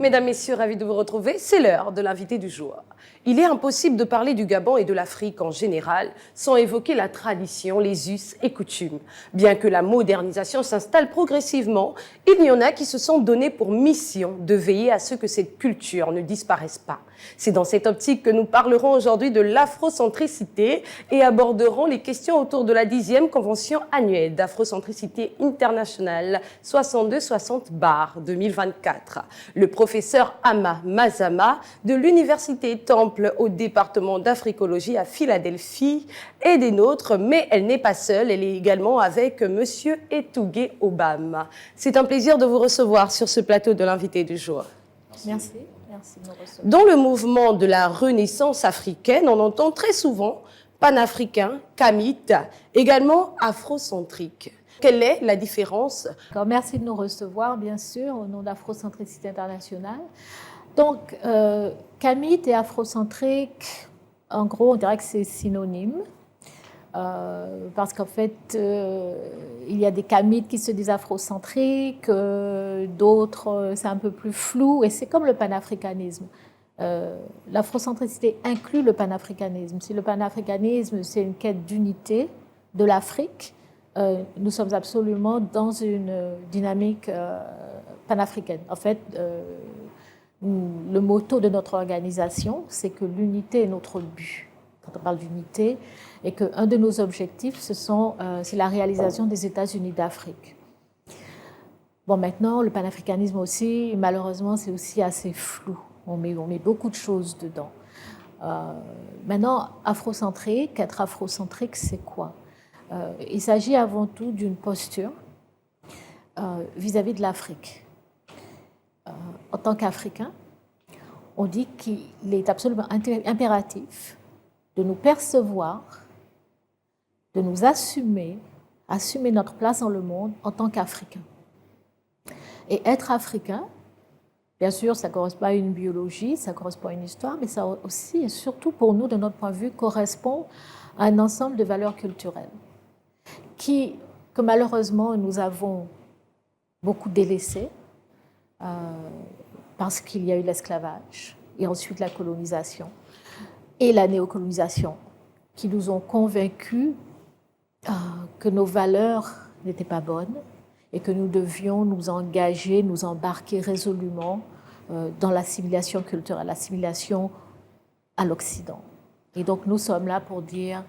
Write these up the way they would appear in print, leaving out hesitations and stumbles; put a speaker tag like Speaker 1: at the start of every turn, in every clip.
Speaker 1: Mesdames, Messieurs, ravi de vous retrouver. C'est l'heure de l'invité du jour. Il est impossible de parler du Gabon et de l'Afrique en général sans évoquer la tradition, les us et coutumes. Bien que la modernisation s'installe progressivement, il y en a qui se sont donnés pour mission de veiller à ce que cette culture ne disparaisse pas. C'est dans cette optique que nous parlerons aujourd'hui de l'afrocentricité et aborderons les questions autour de la 10e convention annuelle d'afrocentricité internationale 62-60-2024. Le professeur Ama Mazama de l'Université Temple au département d'Africologie à Philadelphie est des nôtres, mais elle n'est pas seule, elle est également avec Monsieur Etougué Obama. C'est un plaisir de vous recevoir sur ce plateau de l'invité du jour.
Speaker 2: Merci. Merci de nous recevoir.
Speaker 1: Dans le mouvement de la Renaissance africaine, on entend très souvent panafricain, kamite, également afrocentrique. Quelle est la différence?
Speaker 2: Merci de nous recevoir, bien sûr, au nom d'Afrocentricité internationale. Donc, kamite et afrocentrique, en gros, on dirait que c'est synonyme. Parce qu'en fait, il y a des kamites qui se disent afrocentriques, d'autres, c'est un peu plus flou, et c'est comme le panafricanisme. L'afrocentricité inclut le panafricanisme. Si le panafricanisme, c'est une quête d'unité de l'Afrique, nous sommes absolument dans une dynamique panafricaine. En fait, le motto de notre organisation, c'est que l'unité est notre but. Quand on parle d'unité, et qu'un de nos objectifs, c'est la réalisation des États-Unis d'Afrique. Bon, maintenant, le panafricanisme aussi, malheureusement, c'est aussi assez flou. On met beaucoup de choses dedans. Maintenant, afrocentrique, être afrocentrique, c'est quoi? Il s'agit avant tout d'une posture vis-à-vis de l'Afrique. En tant qu'Africain, on dit qu'il est absolument impératif de nous percevoir, de nous assumer notre place dans le monde en tant qu'Africains. Et être Africain, bien sûr, ça correspond à une biologie, ça correspond à une histoire, mais ça aussi, et surtout pour nous, de notre point de vue, correspond à un ensemble de valeurs culturelles que malheureusement nous avons beaucoup délaissées parce qu'il y a eu l'esclavage et ensuite la colonisation et la néocolonisation qui nous ont convaincus que nos valeurs n'étaient pas bonnes et que nous devions nous engager, nous embarquer résolument dans l'assimilation culturelle, l'assimilation à l'Occident. Et donc nous sommes là pour dire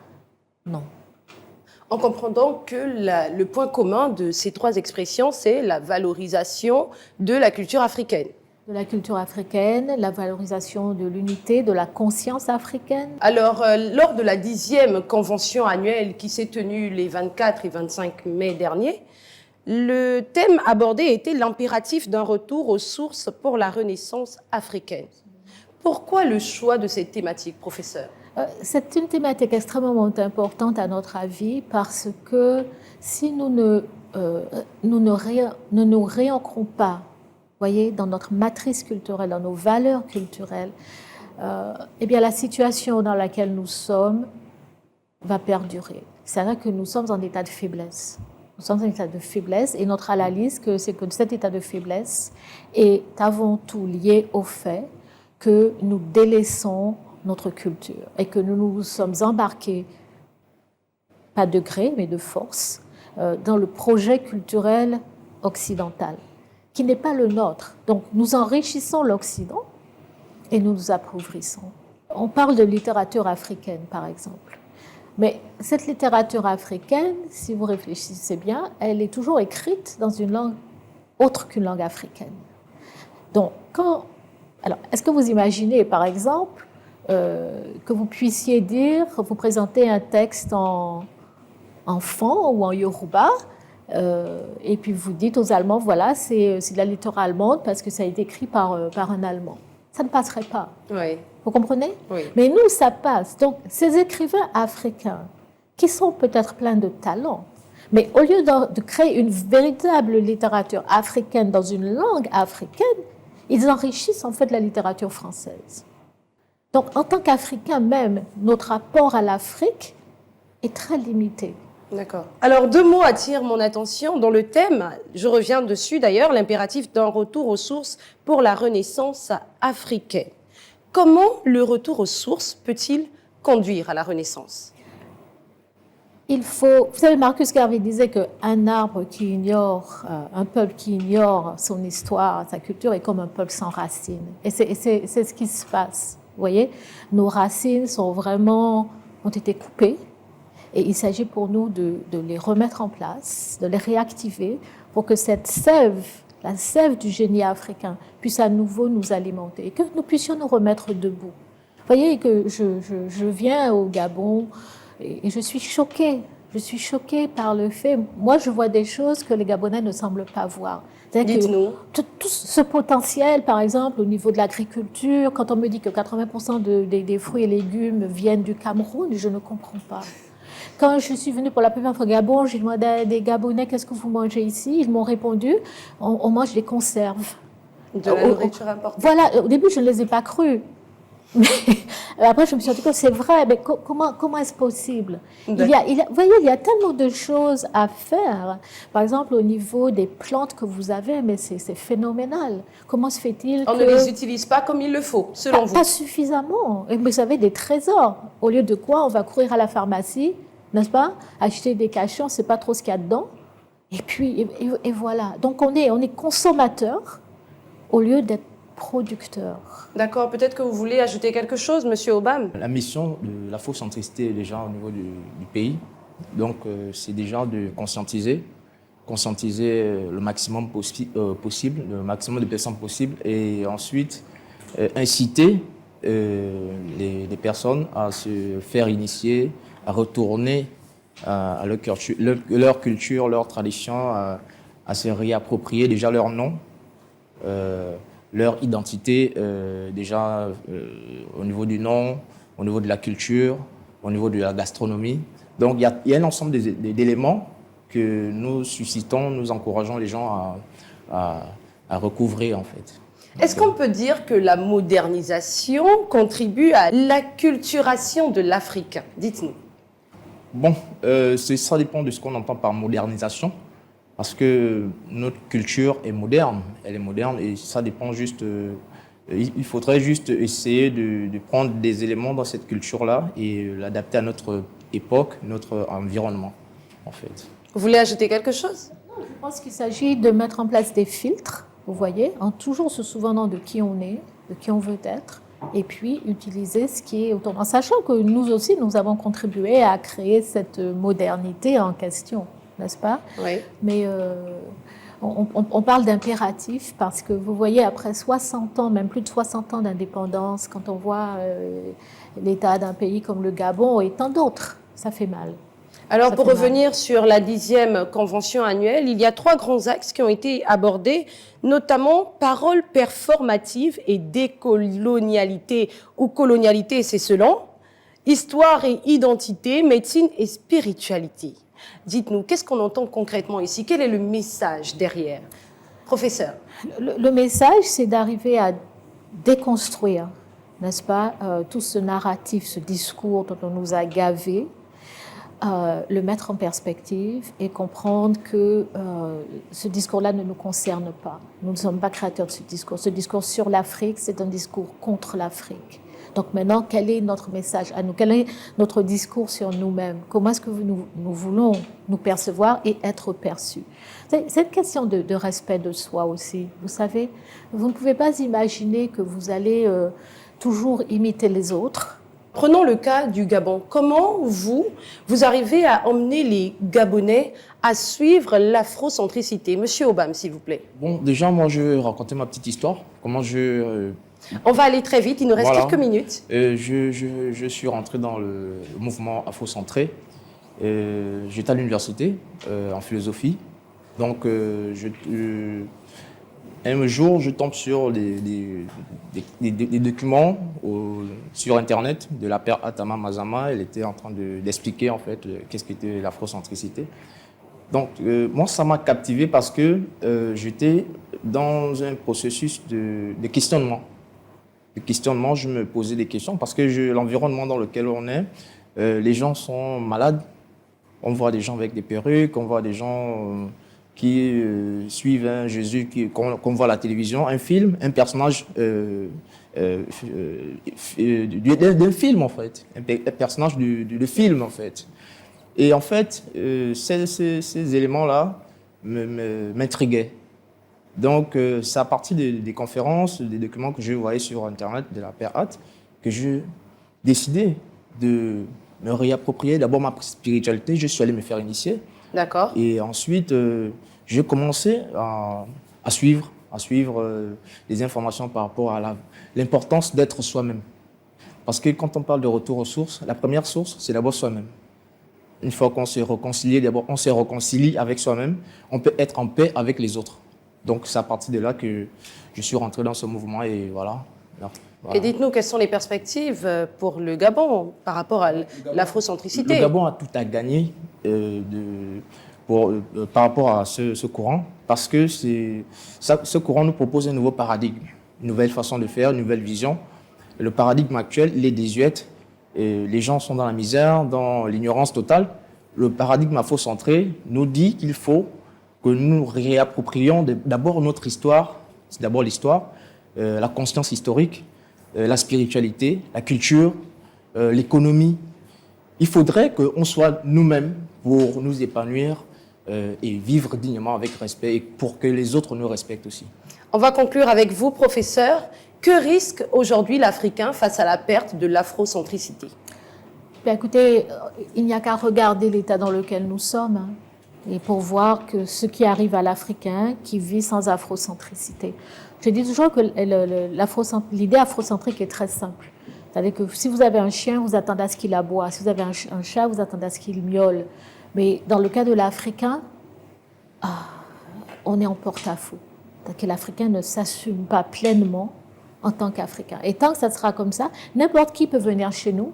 Speaker 2: non.
Speaker 1: En comprenant que le point commun de ces trois expressions, c'est la valorisation de la culture africaine.
Speaker 2: De la culture africaine, la valorisation de l'unité, de la conscience africaine.
Speaker 1: Alors, lors de la 10e convention annuelle qui s'est tenue les 24 et 25 mai dernier, le thème abordé était l'impératif d'un retour aux sources pour la Renaissance africaine. Pourquoi le choix de cette thématique, professeur?
Speaker 2: C'est une thématique extrêmement importante à notre avis parce que si nous ne nous réancrons pas, voyez, dans notre matrice culturelle, dans nos valeurs culturelles, eh bien la situation dans laquelle nous sommes va perdurer. C'est-à-dire que nous sommes en état de faiblesse. Nous sommes en état de faiblesse et notre analyse, c'est que cet état de faiblesse est avant tout lié au fait que nous délaissons notre culture et que nous nous sommes embarqués, pas de gré, mais de force, dans le projet culturel occidental, qui n'est pas le nôtre. Donc nous enrichissons l'Occident et nous nous appauvrissons. On parle de littérature africaine, par exemple. Mais cette littérature africaine, si vous réfléchissez bien, elle est toujours écrite dans une langue autre qu'une langue africaine. Donc, alors, est-ce que vous imaginez, par exemple, que vous puissiez vous présenter un texte en fon ou en yoruba, et puis vous dites aux Allemands, voilà, c'est de la littérature allemande parce que ça a été écrit par un Allemand. Ça ne passerait pas.
Speaker 1: Oui.
Speaker 2: Vous comprenez?
Speaker 1: Oui.
Speaker 2: Mais nous, ça passe. Donc, ces écrivains africains, qui sont peut-être pleins de talent, mais au lieu de créer une véritable littérature africaine dans une langue africaine, ils enrichissent en fait la littérature française. Donc, en tant qu'Africains même, notre rapport à l'Afrique est très limité.
Speaker 1: D'accord. Alors, deux mots attirent mon attention dans le thème, je reviens dessus d'ailleurs, l'impératif d'un retour aux sources pour la Renaissance africaine. Comment le retour aux sources peut-il conduire à la Renaissance?
Speaker 2: Il faut, vous savez, Marcus Garvey disait qu'un arbre qui ignore, un peuple qui ignore son histoire, sa culture, est comme un peuple sans racines. Et c'est ce qui se passe. Vous voyez, nos racines ont été coupées. Et il s'agit pour nous de les remettre en place, de les réactiver pour que cette sève, la sève du génie africain, puisse à nouveau nous alimenter et que nous puissions nous remettre debout. Vous voyez que je viens au Gabon et je suis choquée. Je suis choquée par le fait, moi je vois des choses que les Gabonais ne semblent pas voir.
Speaker 1: Dites-nous.
Speaker 2: Tout ce potentiel, par exemple, au niveau de l'agriculture, quand on me dit que 80% des fruits et légumes viennent du Cameroun, je ne comprends pas. Quand je suis venue pour la première fois au Gabon, j'ai demandé à des Gabonais qu'est-ce que vous mangez ici. Ils m'ont répondu, on mange des conserves.
Speaker 1: De la nourriture importante.
Speaker 2: Voilà, au début je ne les ai pas crus. Mais après, je me suis dit que c'est vrai, mais comment est-ce possible? Vous voyez, il y a tellement de choses à faire. Par exemple, au niveau des plantes que vous avez, mais c'est phénoménal. Comment se fait-il
Speaker 1: On ne les utilise pas comme il le faut, selon vous?
Speaker 2: Pas suffisamment. Et vous avez des trésors. Au lieu de quoi, on va courir à la pharmacie, n'est-ce pas? Acheter des cachets, on ne sait pas trop ce qu'il y a dedans. Et puis, et voilà. Donc, on est consommateur au lieu d'être producteur.
Speaker 1: D'accord, peut-être que vous voulez ajouter quelque chose, Monsieur Obam.
Speaker 3: La mission de l'afrocentricité est déjà au niveau du pays. Donc, c'est déjà de conscientiser le maximum possible, le maximum de personnes possible, et ensuite inciter les personnes à se faire initier, à retourner à leur culture, leur tradition, à se réapproprier déjà leur nom, leur identité, déjà au niveau du nom, au niveau de la culture, au niveau de la gastronomie. Donc il y a un ensemble d'éléments que nous suscitons, nous encourageons les gens à recouvrer en fait.
Speaker 1: Est-ce qu'on peut dire que la modernisation contribue à l'acculturation de l'Afrique? Dites-nous.
Speaker 3: Bon, ça dépend de ce qu'on entend par modernisation. Parce que notre culture est moderne, elle est moderne et ça dépend juste. Il faudrait juste essayer de prendre des éléments dans cette culture-là et l'adapter à notre époque, notre environnement, en fait.
Speaker 1: Vous voulez ajouter quelque chose?
Speaker 2: Je pense qu'il s'agit de mettre en place des filtres, vous voyez, en toujours se souvenant de qui on est, de qui on veut être, et puis utiliser ce qui est autour. En sachant que nous aussi, nous avons contribué à créer cette modernité en question. N'est-ce pas?
Speaker 1: Oui.
Speaker 2: Mais on parle d'impératif parce que vous voyez, après 60 ans, même plus de 60 ans d'indépendance, quand on voit l'état d'un pays comme le Gabon et tant d'autres, ça fait mal.
Speaker 1: Alors, pour revenir sur la 10e convention annuelle, il y a 3 grands axes qui ont été abordés, notamment paroles performatives et décolonialité ou colonialité, c'est selon, histoire et identité, médecine et spiritualité. Dites-nous, qu'est-ce qu'on entend concrètement ici? Quel est le message derrière? Professeur.
Speaker 2: Le message, c'est d'arriver à déconstruire, n'est-ce pas, tout ce narratif, ce discours dont on nous a gavés, le mettre en perspective et comprendre que ce discours-là ne nous concerne pas. Nous ne sommes pas créateurs de ce discours. Ce discours sur l'Afrique, c'est un discours contre l'Afrique. Donc maintenant, quel est notre message à nous? Quel est notre discours sur nous-mêmes? Comment est-ce que nous voulons nous percevoir et être perçus? C'est une question de respect de soi aussi. Vous savez, vous ne pouvez pas imaginer que vous allez toujours imiter les autres.
Speaker 1: Prenons le cas du Gabon. Comment vous arrivez à emmener les Gabonais à suivre l'afrocentricité? Monsieur Obam, s'il vous plaît.
Speaker 3: Bon, déjà, moi, je vais raconter ma petite histoire. Comment
Speaker 1: On va aller très vite, il nous reste quelques minutes.
Speaker 3: Je suis rentré dans le mouvement afrocentré. J'étais à l'université en philosophie. Donc, un jour, je tombe sur des documents sur Internet de la père Atama Mazama. Elle était en train d'expliquer en fait qu'est-ce qu'était l'afrocentricité. Donc, moi, ça m'a captivé parce que j'étais dans un processus de questionnement. Je me posais des questions parce que l'environnement dans lequel on est, les gens sont malades, On voit des gens avec des perruques, on voit des gens qui suivent un Jésus qu'on voit à la télévision, un film, un personnage d'un film en fait, un personnage du film en fait. Et en fait, ces éléments-là m'intriguaient. Donc, c'est à partir des conférences, des documents que je voyais sur Internet de la Père Hatt que je décidais de me réapproprier d'abord ma spiritualité. Je suis allé me faire initier.
Speaker 1: D'accord.
Speaker 3: Et ensuite, j'ai commencé à suivre les informations par rapport à l'importance d'être soi-même. Parce que quand on parle de retour aux sources, la première source, c'est d'abord soi-même. Une fois qu'on s'est réconcilié, d'abord on se réconcilie avec soi-même, on peut être en paix avec les autres. Donc c'est à partir de là que je suis rentré dans ce mouvement et voilà.
Speaker 1: Et dites-nous, quelles sont les perspectives pour le Gabon par rapport à l'afrocentricité?
Speaker 3: Le Gabon a tout à gagner par rapport à ce courant, parce que ce courant nous propose un nouveau paradigme, une nouvelle façon de faire, une nouvelle vision. Le paradigme actuel, il est désuet. Les gens sont dans la misère, dans l'ignorance totale. Le paradigme afrocentré nous dit qu'il faut que nous réapproprions d'abord notre histoire, c'est d'abord l'histoire, la conscience historique, la spiritualité, la culture, l'économie. Il faudrait qu'on soit nous-mêmes pour nous épanouir et vivre dignement avec respect et pour que les autres nous respectent aussi.
Speaker 1: On va conclure avec vous, professeur. Que risque aujourd'hui l'Africain face à la perte de l'afrocentricité?
Speaker 2: Bien, écoutez, il n'y a qu'à regarder l'état dans lequel nous sommes hein, et pour voir que ce qui arrive à l'Africain qui vit sans afrocentricité. Je dis toujours que l'idée afrocentrique est très simple. C'est-à-dire que si vous avez un chien, vous attendez à ce qu'il aboie. Si vous avez un chat, vous attendez à ce qu'il miaule. Mais dans le cas de l'Africain, on est en porte-à-faux. C'est-à-dire que l'Africain ne s'assume pas pleinement en tant qu'Africain. Et tant que ça sera comme ça, n'importe qui peut venir chez nous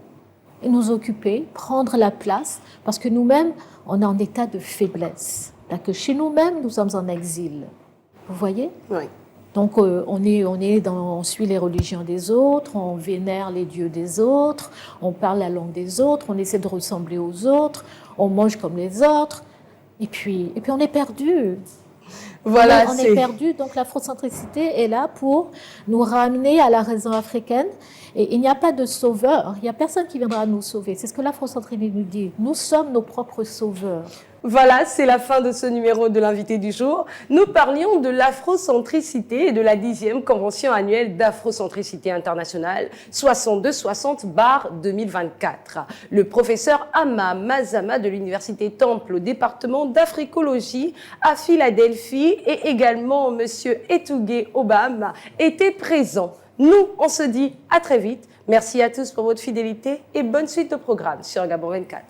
Speaker 2: et nous occuper, prendre la place, parce que nous-mêmes, on est en état de faiblesse. C'est-à-dire que chez nous-mêmes, nous sommes en exil. Vous voyez?
Speaker 1: Oui.
Speaker 2: Donc, on suit les religions des autres, on vénère les dieux des autres, on parle la langue des autres, on essaie de ressembler aux autres, on mange comme les autres, et puis on est perdu.
Speaker 1: Voilà,
Speaker 2: on est perdu, donc l'afrocentricité est là pour nous ramener à la raison africaine. Et il n'y a pas de sauveur, il n'y a personne qui viendra nous sauver. C'est ce que l'afrocentricité nous dit. Nous sommes nos propres sauveurs.
Speaker 1: Voilà, c'est la fin de ce numéro de l'invité du jour. Nous parlions de l'afrocentricité et de la 10e convention annuelle d'afrocentricité internationale 6260/2024. Le professeur Ama Mazama de l'université Temple au département d'Africologie à Philadelphie et également monsieur Etougué Obama étaient présents. Nous, on se dit à très vite. Merci à tous pour votre fidélité et bonne suite au programme sur Gabon 24.